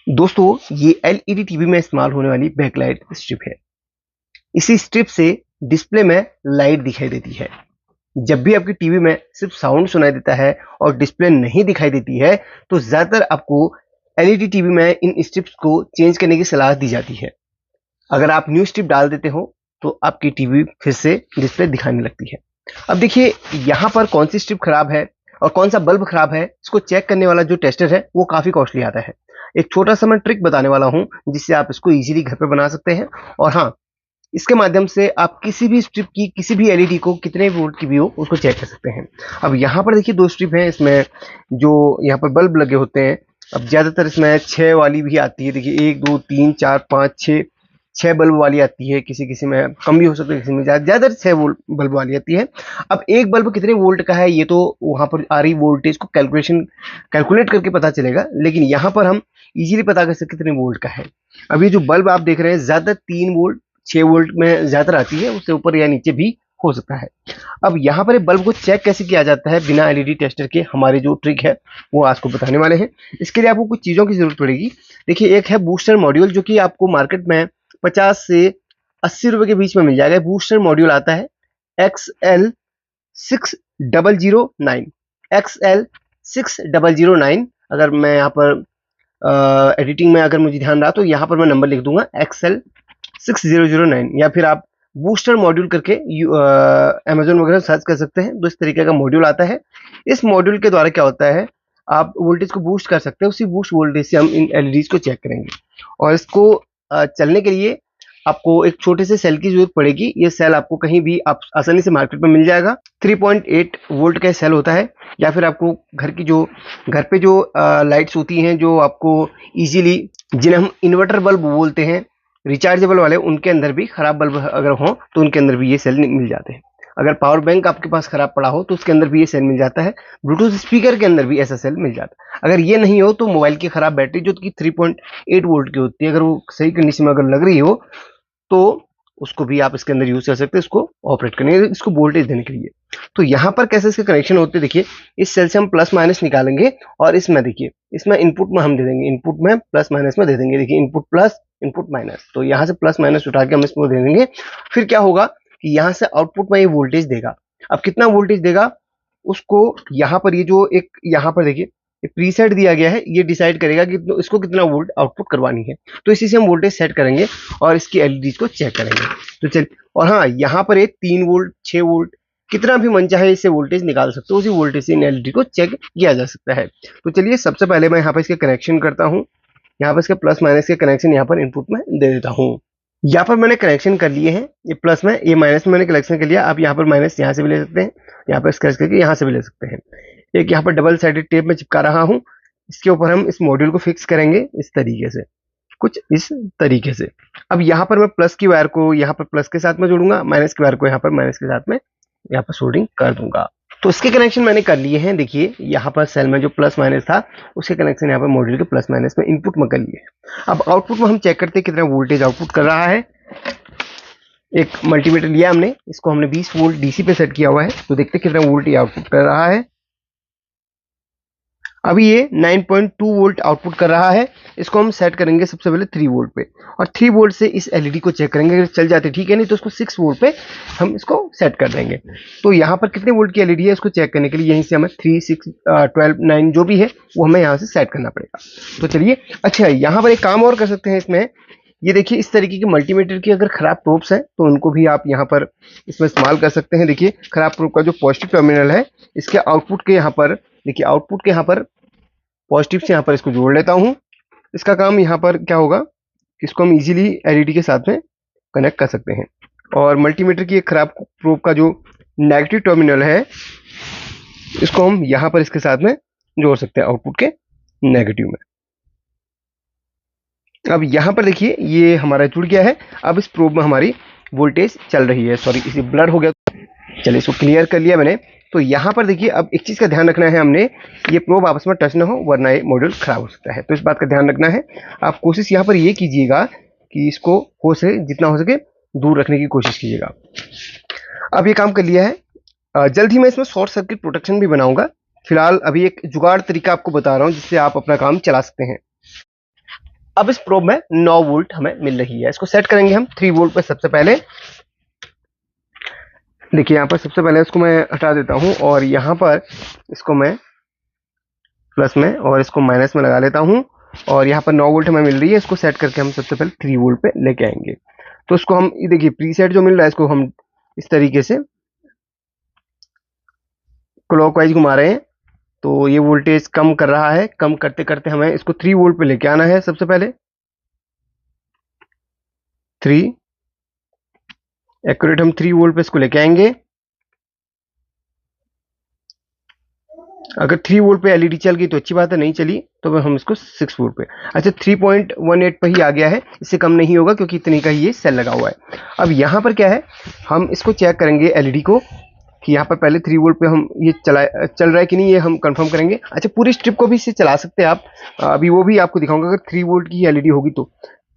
दोस्तों, ये LED TV में इस्तेमाल होने वाली बैकलाइट स्ट्रिप है। इसी स्ट्रिप से डिस्प्ले में लाइट दिखाई देती है। जब भी आपकी टीवी में सिर्फ साउंड सुनाई देता है और डिस्प्ले नहीं दिखाई देती है, तो ज़्यादातर आपको एलईडी टीवी में इन स्ट्रिप्स को चेंज करने की सलाह दी जाती है। अगर आप न्यू स्ट्रिप डाल देते हो, तो आपकी टीवी फिर से डिस्प्ले दिखाने लगती है। अब देखिए, यहाँ पर कौन सी स्ट्रिप खराब है और कौन सा बल्ब खराब है, इसको चेक करने वाला जो टेस्टर है, वो काफ़ी कॉस्टली आता है। एक छोटा सा मैं ट्रिक बताने वाला हूँ, जिससे आप इसको इजीली घर पे बना सकते हैं। और हाँ, इसके माध्यम से आप किसी भी स्ट्रिप की किसी भी एलईडी को कितने वोल्ट की भी हो, उसको चेक कर सकते हैं। अब यहाँ पर देखिए 2 स्ट्रिप हैं, इसमें जो यहाँ पर बल्ब लगे होते हैं। अब ज़्यादातर इसमें 6 वाली भी आती है। देखिए 1, 2, 3, 4, 5, 6 बल्ब वाली आती है। किसी-किसी में कम भी हो सकता है, किसी में ज़्यादातर 6 वोल्ट बल्ब वाली आती है। अब एक बल्ब कितने वोल्ट का है, ये तो वहाँ पर आ रही वोल्टेज को कैलकुलेट करके पता चलेगा, लेकिन यहाँ पर हम इजीली पता कर सकते कितने वोल्ट का है। अब ये जो बल्ब आप देख रहे हैं, ज़्यादा 3 वोल्ट 6 वोल्ट में ज़्यादा आती है, उससे ऊपर या नीचे भी हो सकता है। अब यहाँ पर बल्ब को चेक कैसे किया जाता है बिना एलईडी टेस्टर के, हमारी जो ट्रिक है वो आज को बताने वाले हैं। इसके लिए आपको कुछ चीज़ों की ज़रूरत पड़ेगी। देखिए, एक है बूस्टर मॉड्यूल, जो कि आपको मार्केट में 50 से 80 रुपए के बीच में मिल जाएगा। बूस्टर मॉड्यूल आता है XL6009, XL6009। अगर मैं यहाँ पर एडिटिंग में अगर मुझे ध्यान रहा, तो यहाँ पर मैं नंबर लिख दूंगा XL6009, या फिर आप बूस्टर मॉड्यूल करके अमेजोन वगैरह सर्च कर सकते हैं। तो इस तरीके का मॉड्यूल आता है। इस मॉड्यूल के द्वारा क्या होता है, आप वोल्टेज को बूस्ट कर सकते हैं। उसी बूस्ट वोल्टेज से हम इन एलईडीज को चेक करेंगे। और इसको चलने के लिए आपको एक छोटे से सेल की जरूरत पड़ेगी। ये सेल आपको कहीं भी आप आसानी से मार्केट में मिल जाएगा। 3.8 वोल्ट का सेल होता है, या फिर आपको घर पे जो लाइट्स होती हैं, जो आपको इजीली, जिन्हें हम इन्वर्टर बल्ब बोलते हैं, रिचार्जेबल वाले, उनके अंदर भी खराब बल्ब अगर हो तो उनके अंदर भी ये सेल मिल जाते हैं। अगर पावर बैंक आपके पास खराब पड़ा हो, तो उसके अंदर भी ये सेल मिल जाता है। ब्लूटूथ स्पीकर के अंदर भी ऐसा सेल मिल जाता है। अगर ये नहीं हो, तो मोबाइल की खराब बैटरी, जो कि 3.8 वोल्ट की होती है, अगर वो सही कंडीशन में अगर लग रही हो, तो उसको भी आप इसके अंदर यूज कर सकते हैं, इसको ऑपरेट करने के लिए, इसको वोल्टेज देने के लिए। तो यहाँ पर कैसे इसके कनेक्शन होते हैं, देखिए इस सेल से हम प्लस माइनस निकालेंगे, और इसमें देखिए, इसमें इनपुट में हम दे देंगे, इनपुट में प्लस माइनस में दे देंगे। देखिए इनपुट प्लस, इनपुट माइनस, तो यहाँ से प्लस माइनस उठा के हम इसको दे देंगे। फिर क्या होगा कि यहाँ से आउटपुट में ये वोल्टेज देगा। अब कितना वोल्टेज देगा, उसको यहाँ पर, ये जो एक यहाँ पर देखिए प्रीसेट दिया गया है, ये डिसाइड करेगा कि इसको कितना वोल्ट आउटपुट करवानी है। तो इसी से हम वोल्टेज सेट करेंगे और इसकी एलईडीज को चेक करेंगे। तो चल, और हाँ, यहाँ पर एक 3 वोल्ट 6 वोल्ट कितना भी मन चाहे इससे वोल्टेज निकाल सकते हो। उसी वोल्टेज से इन एलईडी को चेक किया जा सकता है। तो चलिए, सबसे पहले मैं यहाँ पर इसके कनेक्शन करता हूँ। यहाँ पर इसके प्लस माइनस के कनेक्शन यहाँ पर इनपुट में दे देता हूँ। यहाँ पर मैंने कनेक्शन कर लिए हैं, ये प्लस में, ये माइनस में मैंने कनेक्शन कर लिया। आप यहाँ पर माइनस यहाँ से भी ले सकते हैं, यहाँ पर स्क्रैच करके यहाँ से भी ले सकते हैं। एक यहाँ पर डबल साइडेड टेप में चिपका रहा हूँ। इसके ऊपर हम इस मॉड्यूल को फिक्स करेंगे इस तरीके से, कुछ इस तरीके से। अब यहाँ पर मैं प्लस की वायर को यहाँ पर प्लस के साथ में जोड़ूंगा, माइनस की वायर को यहाँ पर माइनस के साथ में यहाँ पर सोल्डिंग कर दूंगा। तो इसके कनेक्शन मैंने कर लिए हैं। देखिए यहाँ पर सेल में जो प्लस माइनस था, उसके कनेक्शन यहाँ पर मॉड्यूल के प्लस माइनस में इनपुट में कर लिए। अब आउटपुट में हम चेक करते हैं कितना वोल्टेज आउटपुट कर रहा है। एक मल्टीमीटर लिया हमने, इसको हमने 20 वोल्ट डीसी पे सेट किया हुआ है। तो देखते कितना वोल्ट ये आउटपुट कर रहा है। अभी ये 9.2 वोल्ट आउटपुट कर रहा है। इसको हम सेट करेंगे सबसे पहले 3 वोल्ट पे, और 3 वोल्ट से इस एलईडी को चेक करेंगे। अगर चल जाते ठीक है, नहीं तो उसको 6 वोल्ट पे हम इसको सेट कर देंगे। तो यहाँ पर कितने वोल्ट की एलईडी है, इसको चेक करने के लिए यहीं से हमें 3, 6, 12, 9 जो भी है, वो हमें यहाँ से सेट करना पड़ेगा। तो चलिए, अच्छा यहाँ पर एक काम और कर सकते हैं इसमें। ये देखिए, इस तरीके की मल्टीमीटर की अगर खराब प्रोब्स हैं, तो उनको भी आप यहाँ पर इसमें इस्तेमाल कर सकते हैं। देखिए खराब प्रोब का जो पॉजिटिव टर्मिनल है, इसके आउटपुट के यहाँ पर, देखिए आउटपुट के यहाँ पर पॉजिटिव से यहाँ पर इसको जोड़ लेता हूँ। इसका काम यहाँ पर क्या होगा कि इसको हम इजीली एलईडी के साथ में कनेक्ट कर सकते हैं। और मल्टीमीटर की एक खराब प्रोब का जो नेगेटिव टर्मिनल है, इसको हम यहाँ पर इसके साथ में जोड़ सकते हैं, आउटपुट के नेगेटिव में। अब यहाँ पर देखिए, ये हमारा जुड़ गया है। अब इस प्रोब में हमारी वोल्टेज चल रही है। सॉरी, इसे ब्लर हो गया, चलिए इसको क्लियर कर लिया मैंने। तो यहाँ पर देखिए, अब एक चीज़ का ध्यान रखना है हमने, ये प्रोब आपस में टच ना हो, वरना ये मॉड्यूल खराब हो सकता है। तो इस बात का ध्यान रखना है। आप कोशिश यहाँ पर ये कीजिएगा कि इसको हो सके जितना हो सके दूर रखने की कोशिश कीजिएगा। अब ये काम कर लिया है। जल्द ही मैं इसमें शॉर्ट सर्किट प्रोटेक्शन भी बनाऊंगा। फिलहाल अभी एक जुगाड़ तरीका आपको बता रहा हूँ, जिससे आप अपना काम चला सकते हैं। अब इस प्रोब में 9 वोल्ट हमें मिल रही है। इसको सेट करेंगे हम 3 वोल्ट पे सबसे पहले। देखिए यहाँ पर सबसे पहले इसको मैं हटा देता हूँ और यहाँ पर इसको मैं प्लस में और इसको माइनस में लगा लेता हूँ और यहाँ पर 9 वोल्ट हमें मिल रही है। इसको सेट करके हम सबसे पहले 3 वोल्ट पे लेके आएंगे। तो इसको हम ये देखिए प्रीसेट जो मिल रहा है इसको हम इस तरीके से क्लॉकवाइज घुमा रहे हैं, तो ये वोल्टेज कम कर रहा है। कम करते करते हमें इसको 3 वोल्ट पे लेके आना है। सबसे पहले 3 एक्यूरेट हम 3 वोल्ट पे इसको लेके आएंगे। अगर 3 वोल्ट पे एलईडी चल गई तो अच्छी बात है, नहीं चली तो हम इसको 6 वोल्ट पे, अच्छा 3.18 पे ही आ गया है, इससे कम नहीं होगा क्योंकि इतने का ही ये सेल लगा हुआ है। अब यहाँ पर क्या है, हम इसको चेक करेंगे एलईडी को कि यहाँ पर पहले 3 वोल्ट पे हम ये चल रहा है कि नहीं, ये हम कंफर्म करेंगे। अच्छा पूरी स्ट्रिप को भी इससे चला सकते हैं आप, अभी वो भी आपको दिखाऊंगा। अगर 3 वोल्ट की एलईडी होगी तो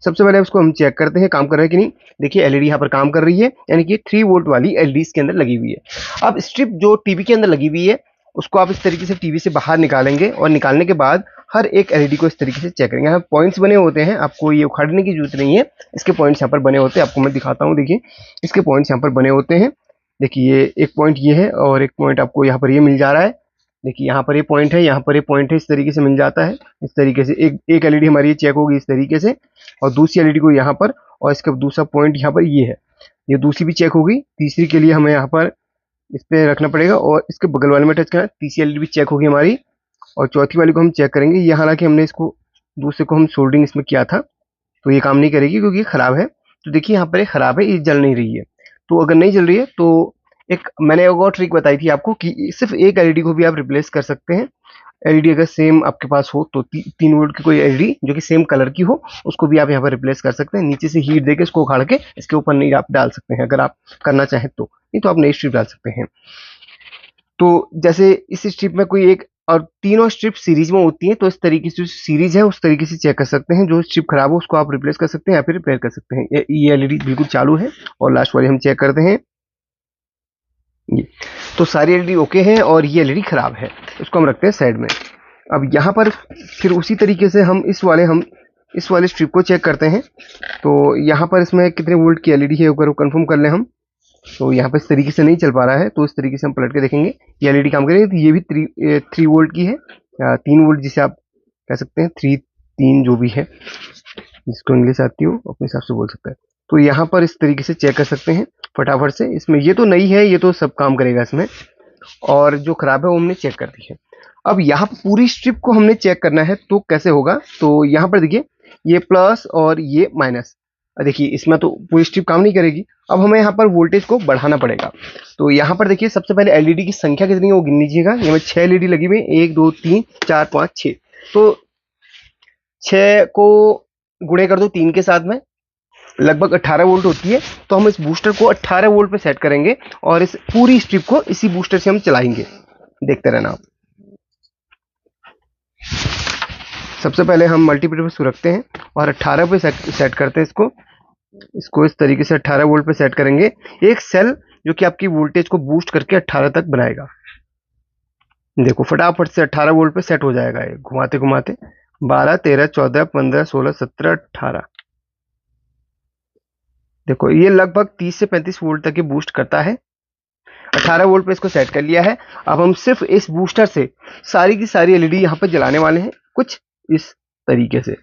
सबसे पहले उसको हम चेक करते हैं काम कर रहा है कि नहीं। देखिए एलईडी यहाँ पर काम कर रही है, यानी कि 3 वोल्ट वाली एलईडी इसके अंदर लगी हुई है। अब स्ट्रिप जो टीवी के अंदर लगी हुई है उसको आप इस तरीके से टीवी से बाहर निकालेंगे और निकालने के बाद हर एक एलईडी को इस तरीके से चेक करेंगे। यहाँ पॉइंट्स बने होते हैं, आपको ये उखाड़ने की जरूरत नहीं है, इसके पॉइंट्स यहाँ पर बने होते हैं। आपको मैं दिखाता हूँ, देखिए इसके पॉइंट्स यहाँ पर बने होते हैं। देखिए ये एक पॉइंट ये है और एक पॉइंट आपको यहाँ पर ये मिल जा रहा है। देखिए यहाँ पर ये पॉइंट है, यहाँ पर ये पॉइंट है, इस तरीके से मिल जाता है। इस तरीके से एक एलईडी हमारी ये चेक होगी इस तरीके से, और दूसरी एलईडी को यहाँ पर, और इसका दूसरा पॉइंट यहाँ पर ये है, ये दूसरी भी चेक होगी। तीसरी के लिए हमें यहाँ पर इस पे रखना पड़ेगा और इसके बगल वाले में टच करना। तीसरी एलईडी भी चेक होगी हमारी और चौथी वाली को हम चेक करेंगे। ये हालांकि हमने इसको दूसरे को हम सोल्डरिंग इसमें किया था तो ये काम नहीं करेगी क्योंकि ये खराब है। तो देखिए यहाँ पर ये खराब है, ये जल नहीं रही है। तो अगर नहीं जल रही है तो एक मैंने एक और ट्रिक बताई थी आपको कि सिर्फ एक एलईडी को भी आप रिप्लेस कर सकते हैं। एलईडी अगर सेम आपके पास हो तो 3 वोल्ट की कोई एलईडी जो कि सेम कलर की हो उसको भी आप यहाँ पर रिप्लेस कर सकते हैं। नीचे से हीट देके इसको उखाड़ के इसके ऊपर नहीं आप डाल सकते हैं, अगर आप करना चाहें तो, नहीं तो आप नई स्ट्रिप डाल सकते हैं। तो जैसे इस स्ट्रिप में कोई एक और तीनों स्ट्रिप सीरीज में होती है, तो इस तरीके से जो सीरीज है उस तरीके से चेक कर सकते हैं। जो स्ट्रिप खराब हो उसको आप रिप्लेस कर सकते हैं या फिर रिपेयर कर सकते हैं। ये एलईडी बिल्कुल चालू है और लास्ट वाली हम चेक करते हैं ये, तो सारी एलईडी ओके हैं और ये एलईडी खराब है, इसको हम रखते हैं साइड में। अब यहाँ पर फिर उसी तरीके से हम इस वाले स्ट्रिप को चेक करते हैं। तो यहाँ पर इसमें कितने वोल्ट की एलईडी है अगर कंफर्म कर लें हम, तो यहाँ पर इस तरीके से नहीं चल पा रहा है, तो इस तरीके से हम पलट के देखेंगे ये एलईडी काम करेगी। तो ये भी 3 वोल्ट की है, 3 वोल्ट जिसे आप कह सकते हैं, 3 जो भी है, जिसको इंग्लिश आती हो अपने हिसाब से बोल सकता है। तो यहाँ पर इस तरीके से चेक कर सकते हैं फटाफट से। इसमें ये तो नई है, ये तो सब काम करेगा इसमें, और जो खराब है वो हमने चेक कर दी है। अब यहाँ पर पूरी स्ट्रिप को हमने चेक करना है, तो कैसे होगा, तो यहाँ पर देखिए ये प्लस और ये माइनस, देखिए इसमें तो पूरी स्ट्रिप काम नहीं करेगी। अब हमें यहाँ पर वोल्टेज को बढ़ाना पड़ेगा। तो यहाँ पर देखिए सबसे पहले एलईडी की संख्या कितनी है वो गिन लीजिएगा। यहाँ में 6 एलईडी लगी हुई है, 1 2 3 4 5 6, तो 6 को गुणे कर दो 3 के साथ में, लगभग 18 वोल्ट होती है। तो हम इस बूस्टर को 18 वोल्ट पे सेट करेंगे और इस पूरी स्ट्रिप को इसी बूस्टर से हम चलाएंगे, देखते रहना आप। सबसे पहले हम मल्टीमीटर पे इसको रखते हैं और 18 पे सेट करते हैं इसको इस तरीके से 18 वोल्ट पे सेट करेंगे। एक सेल जो कि आपकी वोल्टेज को बूस्ट करके 18 तक बनाएगा। देखो फटाफट से 18 वोल्ट पे सेट हो जाएगा ये, घुमाते घुमाते 12 13 14 15 16 17 18। देखो ये लगभग 30 से 35 वोल्ट तक ये बूस्ट करता है। 18 वोल्ट पे इसको सेट कर लिया है। अब हम सिर्फ इस बूस्टर से सारी की सारी एलईडी यहाँ पर जलाने वाले हैं, कुछ इस तरीके से।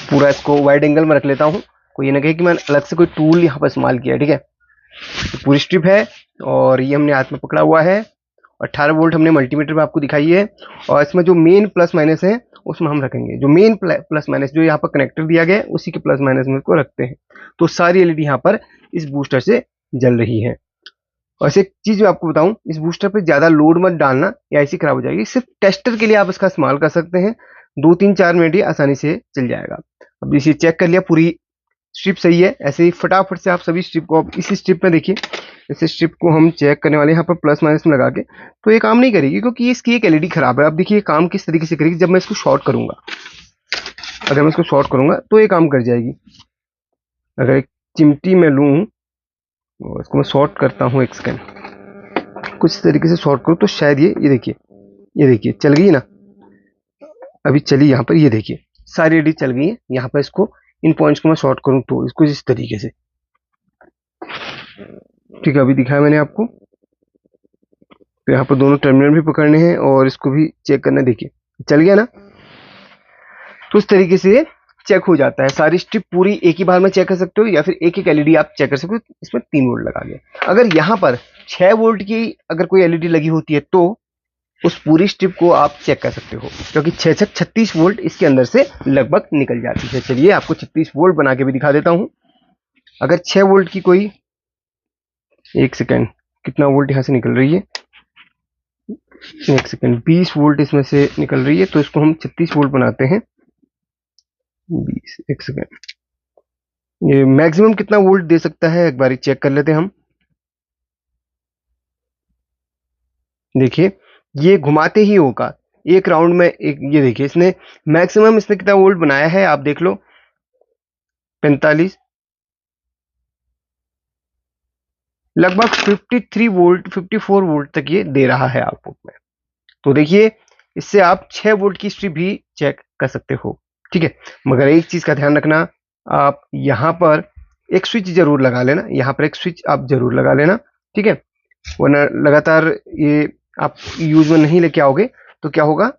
पूरा इसको वाइड एंगल में रख लेता हूँ, कोई ये ना कहे कि मैं अलग से कोई टूल यहाँ पर इस्तेमाल किया है, ठीक है। तो पूरी स्ट्रिप है और ये हमने हाथ में पकड़ा हुआ है। 18 वोल्ट हमने मल्टीमीटर पे आपको दिखाई है, और इसमें जो मेन प्लस माइनस है उसमें हम रखेंगे। जो मेन प्लस माइनस जो यहाँ पर कनेक्टर दिया गया है उसी के प्लस माइनस में इसको रखते हैं। तो सारी एलईडी यहाँ पर इस बूस्टर से जल रही है। और एक चीज मैं आपको बताऊं, इस बूस्टर पे ज्यादा लोड मत डालना या ऐसी खराब हो जाएगी। सिर्फ टेस्टर के लिए आप इसका इस्तेमाल कर सकते हैं, 2 3 4 मिनट ही आसानी से चल जाएगा। अब इसे चेक कर लिया, पूरी स्ट्रिप सही है। ऐसे ही फटाफट से आप सभी स्ट्रिप को, इसी स्ट्रिप में देखिए, इस स्ट्रिप को हम चेक करने वाले हैं यहाँ पर प्लस माइनस में लगा के। तो ये काम नहीं करेगी क्योंकि इसकी एक एलईडी खराब है। अब देखिए काम किस तरीके से करेगी, जब मैं इसको शॉर्ट करूंगा, अगर मैं इसको शॉर्ट करूंगा तो ये काम कर जाएगी। अगर एक चिमटी में लूं और इसको मैं शॉर्ट करता हूँ, एक सेकेंड, कुछ इस तरीके से शॉर्ट करूँ तो शायद ये देखिए चल गई ना, अभी चली यहाँ पर, ये देखिए सारी एलईडी चल गई है। यहाँ पर इसको इन पॉइंट्स को मैं शॉर्ट करूँ तो इसको इस तरीके से, ठीक है, अभी दिखाया मैंने आपको। तो यहाँ पर दोनों टर्मिनल भी पकड़ने हैं और इसको भी चेक करना, देखिए चल गया ना। तो इस तरीके से चेक हो जाता है। सारी स्ट्रिप पूरी एक ही बार में चेक कर सकते हो या फिर एक एक एलईडी आप चेक कर सकते हो। इसमें 3 वोल्ट लगा दिया। अगर यहाँ पर 6 वोल्ट की अगर कोई एलईडी लगी होती है तो उस पूरी स्ट्रिप को आप चेक कर सकते हो, क्योंकि 36 वोल्ट इसके अंदर से लगभग निकल जाती है। चलिए आपको 36 वोल्ट बना के भी दिखा देता हूं। अगर 6 वोल्ट की कोई, एक सेकेंड, कितना वोल्ट यहां से निकल रही है, एक सेकेंड, 20 वोल्ट इसमें से निकल रही है। तो इसको हम 36 वोल्ट बनाते हैं। 20, एक सेकेंड, ये मैक्सिमम कितना वोल्ट दे सकता है एक बार चेक कर लेते हैं हम। देखिए ये घुमाते ही होगा एक राउंड में, एक ये देखिए इसने मैक्सिमम इसने कितना वोल्ट बनाया है, आप देख लो, 45, लगभग 53 वोल्ट 54 वोल्ट तक ये दे रहा है आउटपुट में। तो देखिए इससे आप 6 वोल्ट की स्ट्रिप भी चेक कर सकते हो, ठीक है। मगर एक चीज का ध्यान रखना, आप यहाँ पर एक स्विच जरूर लगा लेना, यहाँ पर एक स्विच आप जरूर लगा लेना, ठीक है। वरना लगातार ये आप यूज में नहीं लेके आओगे तो क्या होगा,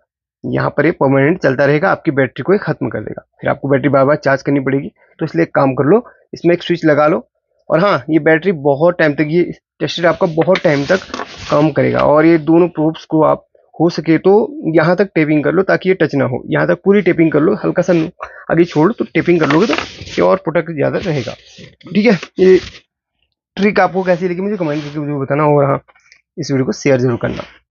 यहाँ पर ये परमानेंट चलता रहेगा, आपकी बैटरी को ये खत्म कर देगा, फिर आपको बैटरी बार बार चार्ज करनी पड़ेगी। तो इसलिए एक काम कर लो, इसमें एक स्विच लगा लो। और हाँ, ये बैटरी बहुत टाइम तक, ये टेस्टर आपका बहुत टाइम तक काम करेगा। और ये दोनों प्रोब्स को आप हो सके तो यहाँ तक टेपिंग कर लो ताकि ये टच ना हो, यहाँ तक पूरी टेपिंग कर लो, हल्का सा आगे छोड़ तो टेपिंग कर लोगे तो ये और प्रोटेक्ट ज़्यादा रहेगा, ठीक है। ये ट्रिक आपको कैसी लगी मुझे कमेंट करके मुझे बताना, और हाँ, इस वीडियो को शेयर जरूर करना।